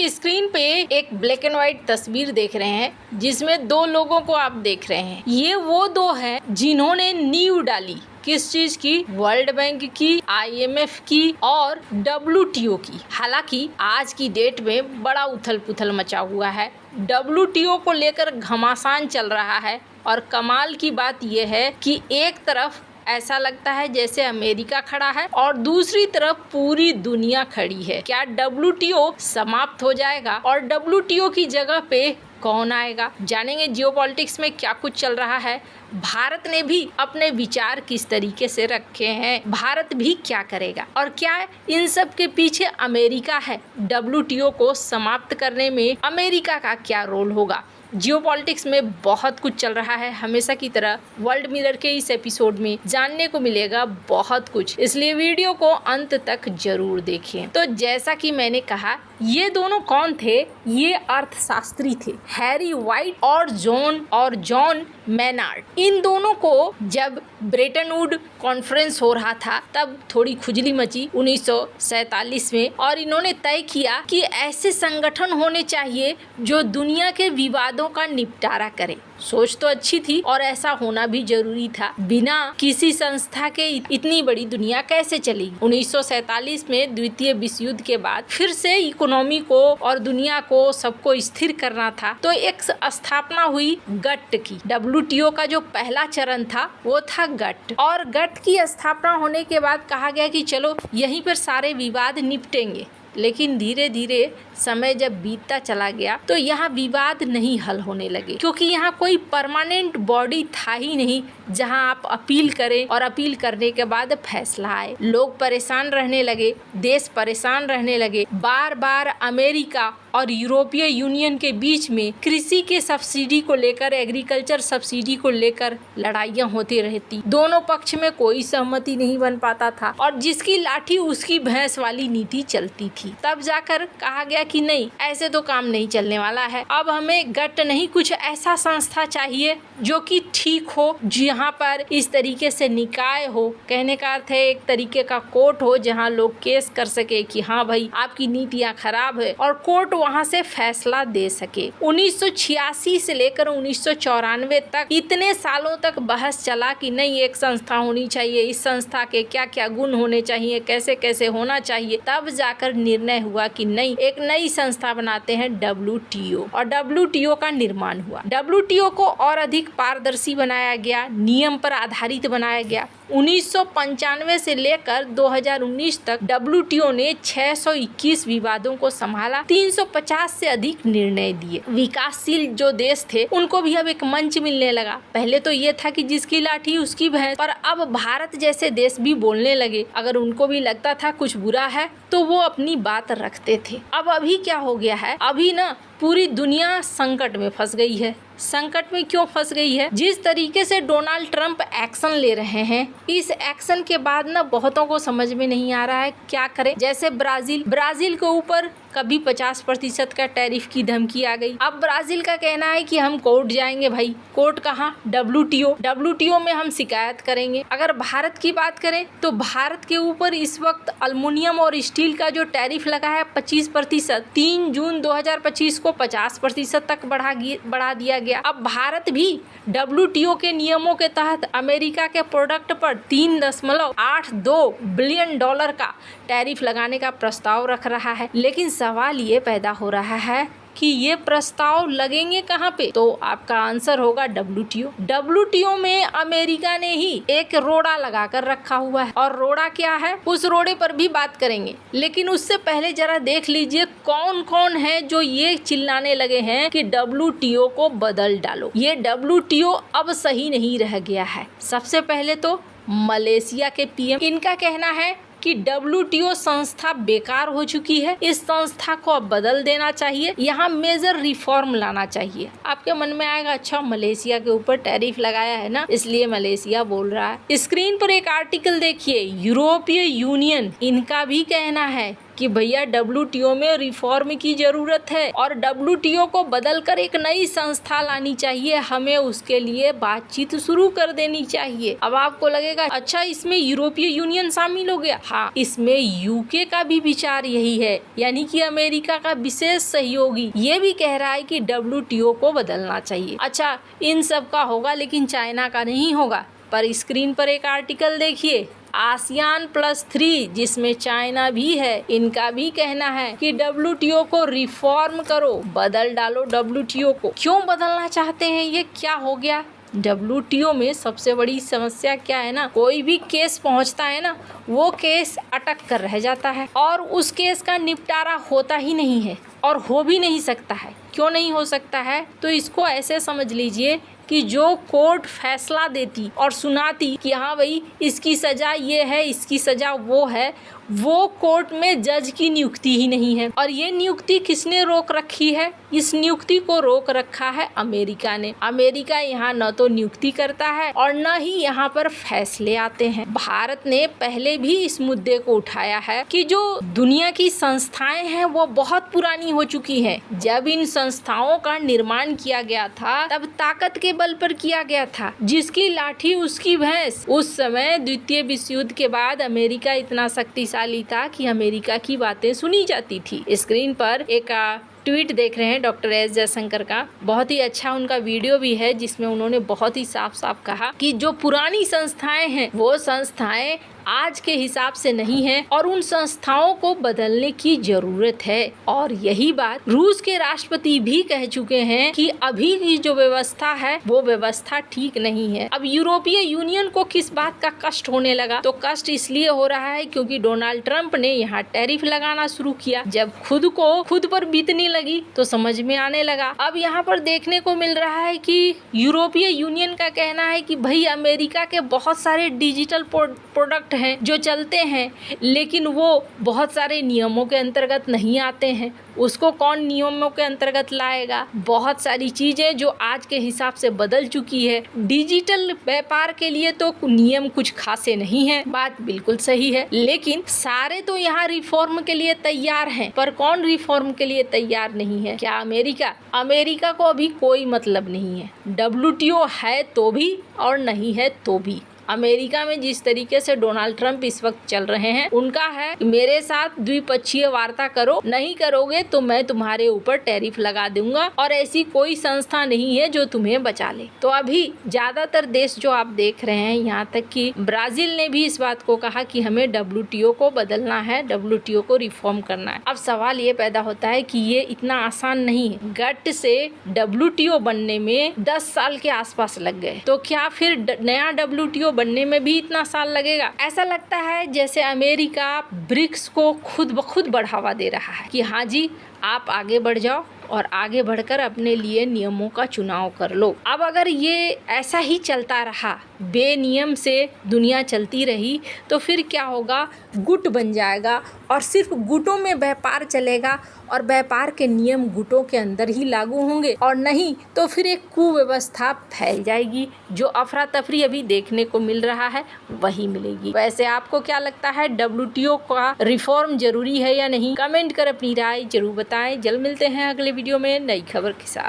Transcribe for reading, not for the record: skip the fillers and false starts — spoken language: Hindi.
स्क्रीन पे एक ब्लैक एंड व्हाइट तस्वीर देख रहे हैं जिसमें दो लोगों को आप देख रहे हैं। ये वो दो हैं जिन्होंने नींव डाली। किस चीज की? वर्ल्ड बैंक की, IMF की और WTO की। हालांकि आज की डेट में बड़ा उथल पुथल मचा हुआ है। WTO को लेकर घमासान चल रहा है और कमाल की बात यह है कि एक तरफ ऐसा लगता है जैसे अमेरिका खड़ा है और दूसरी तरफ पूरी दुनिया खड़ी है। क्या WTO समाप्त हो जाएगा और WTO की जगह पे कौन आएगा? जानेंगे जियोपॉलिटिक्स में क्या कुछ चल रहा है। भारत ने भी अपने विचार किस तरीके से रखे हैं, भारत भी क्या करेगा और क्या इन सब के पीछे अमेरिका है? WTO को समाप्त करने में अमेरिका का क्या रोल होगा? जियोपॉलिटिक्स में बहुत कुछ चल रहा है। हमेशा की तरह वर्ल्ड मिरर के इस एपिसोड में जानने को मिलेगा बहुत कुछ, इसलिए वीडियो को अंत तक जरूर देखें। तो जैसा कि मैंने कहा, ये दोनों कौन थे? ये अर्थशास्त्री थे, हैरी वाइट और जॉन मैनार्ड। इन दोनों को जब ब्रेटन वुड कॉन्फ्रेंस हो रहा था तब थोड़ी खुजली मची 1947 में, और इन्होंने तय किया कि ऐसे संगठन होने चाहिए जो दुनिया के विवादों का निपटारा करे। सोच तो अच्छी थी और ऐसा होना भी जरूरी था। बिना किसी संस्था के इतनी बड़ी दुनिया कैसे चलेगी? 1947 में द्वितीय विश्व युद्ध के बाद फिर से इकोनॉमी को और दुनिया को सबको स्थिर करना था, तो एक स्थापना हुई गट की। WTO का जो पहला चरण था वो था गट, और गट की स्थापना होने के बाद कहा गया कि चलो यहीं पर सारे विवाद निपटेंगे। लेकिन धीरे धीरे समय जब बीतता चला गया तो यहाँ विवाद नहीं हल होने लगे, क्योंकि यहाँ कोई परमानेंट बॉडी था ही नहीं जहाँ आप अपील करें और अपील करने के बाद फैसला आए। लोग परेशान रहने लगे, देश परेशान रहने लगे। बार बार अमेरिका और यूरोपीय यूनियन के बीच में कृषि के सब्सिडी को लेकर, एग्रीकल्चर सब्सिडी को लेकर लड़ाइयाँ होती रहती। दोनों पक्ष में कोई सहमति नहीं बन पाता था और जिसकी लाठी उसकी भैंस वाली नीति चलती थी। तब जाकर कहा गया कि नहीं, ऐसे तो काम नहीं चलने वाला है। अब हमें गट नहीं, कुछ ऐसा संस्था चाहिए जो कि ठीक हो, जहाँ पर इस तरीके से निकाय हो। कहने का अर्थ है एक तरीके का कोर्ट हो जहाँ लोग केस कर सके कि हाँ भाई आपकी नीतियाँ खराब है, और कोर्ट वहाँ से फैसला दे सके। 1986 से लेकर 1994 तक इतने सालों तक बहस चला कि नहीं, एक संस्था होनी चाहिए, इस संस्था के क्या क्या गुण होने चाहिए, कैसे कैसे होना चाहिए। तब जाकर निर्णय हुआ कि नहीं, एक नई संस्था बनाते हैं WTO, और WTO का निर्माण हुआ। WTO को और अधिक पारदर्शी बनाया गया, नियम पर आधारित बनाया गया। 1995 से लेकर 2019 तक WTO ने 621 विवादों को संभाला, 350 से अधिक निर्णय दिए। विकासशील जो देश थे उनको भी अब एक मंच मिलने लगा। पहले तो ये था कि जिसकी लाठी उसकी भैंस, पर अब भारत जैसे देश भी बोलने लगे। अगर उनको भी लगता था कुछ बुरा है तो वो अपनी बात रखते थे। अब अभी क्या हो गया है, अभी ना पूरी दुनिया संकट में फंस गई है। संकट में क्यों फंस गई है? जिस तरीके से डोनाल्ड ट्रंप एक्शन ले रहे हैं, इस एक्शन के बाद ना बहुतों को समझ में नहीं आ रहा है क्या करें। जैसे ब्राजील के ऊपर कभी 50% का टैरिफ की धमकी आ गई। अब ब्राजील का कहना है कि हम कोर्ट जाएंगे। भाई कोर्ट कहाँ? WTO में हम शिकायत करेंगे। अगर भारत की बात करें तो भारत के ऊपर इस वक्त अल्मुनियम और स्टील का जो टैरिफ लगा है 25%, 3 जून 2025 को 50% तक बढ़ा दिया गया। अब भारत भी WTO के नियमों के तहत अमेरिका के प्रोडक्ट पर $3.82 बिलियन का टैरिफ लगाने का प्रस्ताव रख रहा है। लेकिन सवाल ये पैदा हो रहा है कि ये प्रस्ताव लगेंगे कहाँ पे? तो आपका आंसर होगा WTO में अमेरिका ने ही एक रोड़ा लगा कर रखा हुआ है, और रोड़ा क्या है उस रोड़े पर भी बात करेंगे। लेकिन उससे पहले जरा देख लीजिए कौन कौन है जो ये चिल्लाने लगे हैं कि WTO को बदल डालो। ये WTO अब सही नहीं रह गया है। सबसे पहले तो मलेशिया के PM, इनका कहना है कि WTO संस्था बेकार हो चुकी है, इस संस्था को अब बदल देना चाहिए, यहाँ मेजर रिफॉर्म लाना चाहिए। आपके मन में आएगा अच्छा मलेशिया के ऊपर टैरिफ लगाया है ना, इसलिए मलेशिया बोल रहा है। स्क्रीन पर एक आर्टिकल देखिए, यूरोपीय यूनियन, इनका भी कहना है कि भैया WTO में रिफॉर्म की जरूरत है और WTO को बदलकर एक नई संस्था लानी चाहिए, हमें उसके लिए बातचीत शुरू कर देनी चाहिए। अब आपको लगेगा अच्छा इसमें यूरोपीय यूनियन शामिल हो गया। हाँ, इसमें यूके का भी विचार यही है, यानी कि अमेरिका का विशेष सहयोगी ये भी कह रहा है कि WTO को बदलना चाहिए। अच्छा, इन सब का होगा लेकिन चाइना का नहीं होगा। पर स्क्रीन पर एक आर्टिकल देखिए, ASEAN+3 जिसमें चाइना भी है, इनका भी कहना है कि WTO को रिफॉर्म करो, बदल डालो WTO को। क्यों बदलना चाहते हैं ये, क्या हो गया? WTO में सबसे बड़ी समस्या क्या है ना, कोई भी केस पहुंचता है ना, वो केस अटक कर रह जाता है और उस केस का निपटारा होता ही नहीं है और हो भी नहीं सकता है। क्यों नहीं हो सकता है? तो इसको ऐसे समझ लीजिए कि जो कोर्ट फैसला देती और सुनाती कि हाँ भाई इसकी सजा ये है, इसकी सजा वो है, वो कोर्ट में जज की नियुक्ति ही नहीं है। और ये नियुक्ति किसने रोक रखी है? इस नियुक्ति को रोक रखा है अमेरिका ने। अमेरिका यहाँ न तो नियुक्ति करता है और न ही यहाँ पर फैसले आते हैं। भारत ने पहले भी इस मुद्दे को उठाया है कि जो दुनिया की संस्थाएं हैं वो बहुत पुरानी हो चुकी हैं। जब इन संस्थाओं का निर्माण किया गया था तब ताकत के बल पर किया गया था, जिसकी लाठी उसकी भैंस। उस समय द्वितीय विश्व युद्ध के बाद अमेरिका इतना शक्तिशाली था कि अमेरिका की बातें सुनी जाती थी। स्क्रीन पर एक ट्वीट देख रहे हैं डॉक्टर एस जयशंकर का, बहुत ही अच्छा उनका वीडियो भी है जिसमें उन्होंने बहुत ही साफ साफ कहा कि जो पुरानी संस्थाएं हैं वो संस्थाएं आज के हिसाब से नहीं है और उन संस्थाओं को बदलने की जरूरत है। और यही बात रूस के राष्ट्रपति भी कह चुके हैं कि अभी की जो व्यवस्था है वो व्यवस्था ठीक नहीं है। अब यूरोपीय यूनियन को किस बात का कष्ट होने लगा? तो कष्ट इसलिए हो रहा है क्योंकि डोनाल्ड ट्रंप ने यहाँ टैरिफ लगाना शुरू किया। जब खुद पर बीतने लगी तो समझ में आने लगा। अब यहाँ पर देखने को मिल रहा है कि यूरोपीय यूनियन का कहना है कि भाई अमेरिका के बहुत सारे डिजिटल प्रोडक्ट हैं जो चलते हैं, लेकिन वो बहुत सारे नियमों के अंतर्गत नहीं आते हैं। उसको कौन नियमों के अंतर्गत लाएगा? बहुत सारी चीजें जो आज के हिसाब से बदल चुकी है। डिजिटल व्यापार के लिए तो नियम कुछ खासे नहीं है, बात बिल्कुल सही है, लेकिन सारे तो यहाँ रिफॉर्म के लिए तैयार हैं। पर कौन रिफॉर्म के लिए तैयार नहीं है? क्या अमेरिका? अमेरिका को अभी कोई मतलब नहीं है। WTO है तो भी और नहीं है तो भी। अमेरिका में जिस तरीके से डोनाल्ड ट्रंप इस वक्त चल रहे हैं, उनका है मेरे साथ द्विपक्षीय वार्ता करो, नहीं करोगे तो मैं तुम्हारे ऊपर टैरिफ लगा दूंगा और ऐसी कोई संस्था नहीं है जो तुम्हें बचा ले। तो अभी ज्यादातर देश जो आप देख रहे हैं, यहाँ तक कि ब्राजील ने भी इस बात को कहा कि हमें WTO को बदलना है, WTO को रिफॉर्म करना है। अब सवाल ये पैदा होता है कि ये इतना आसान नहीं है। गट से WTO बनने में 10 साल के आसपास लग गए, तो क्या फिर नया WTO बनने में भी इतना साल लगेगा? ऐसा लगता है जैसे अमेरिका ब्रिक्स को खुद ब खुद बढ़ावा दे रहा है कि हाँ जी आप आगे बढ़ जाओ और आगे बढ़कर अपने लिए नियमों का चुनाव कर लो। अब अगर ये ऐसा ही चलता रहा, बेनियम से दुनिया चलती रही, तो फिर क्या होगा? गुट बन जाएगा और सिर्फ गुटों में व्यापार चलेगा और व्यापार के नियम गुटों के अंदर ही लागू होंगे, और नहीं तो फिर एक कुव्यवस्था फैल जाएगी। जो अफरा तफरी अभी देखने को मिल रहा है वही मिलेगी। वैसे आपको क्या लगता है, WTO का रिफॉर्म जरूरी है या नहीं? कमेंट कर अपनी राय जरूर बताएं। जल्द मिलते हैं अगले वीडियो में नई खबर के साथ।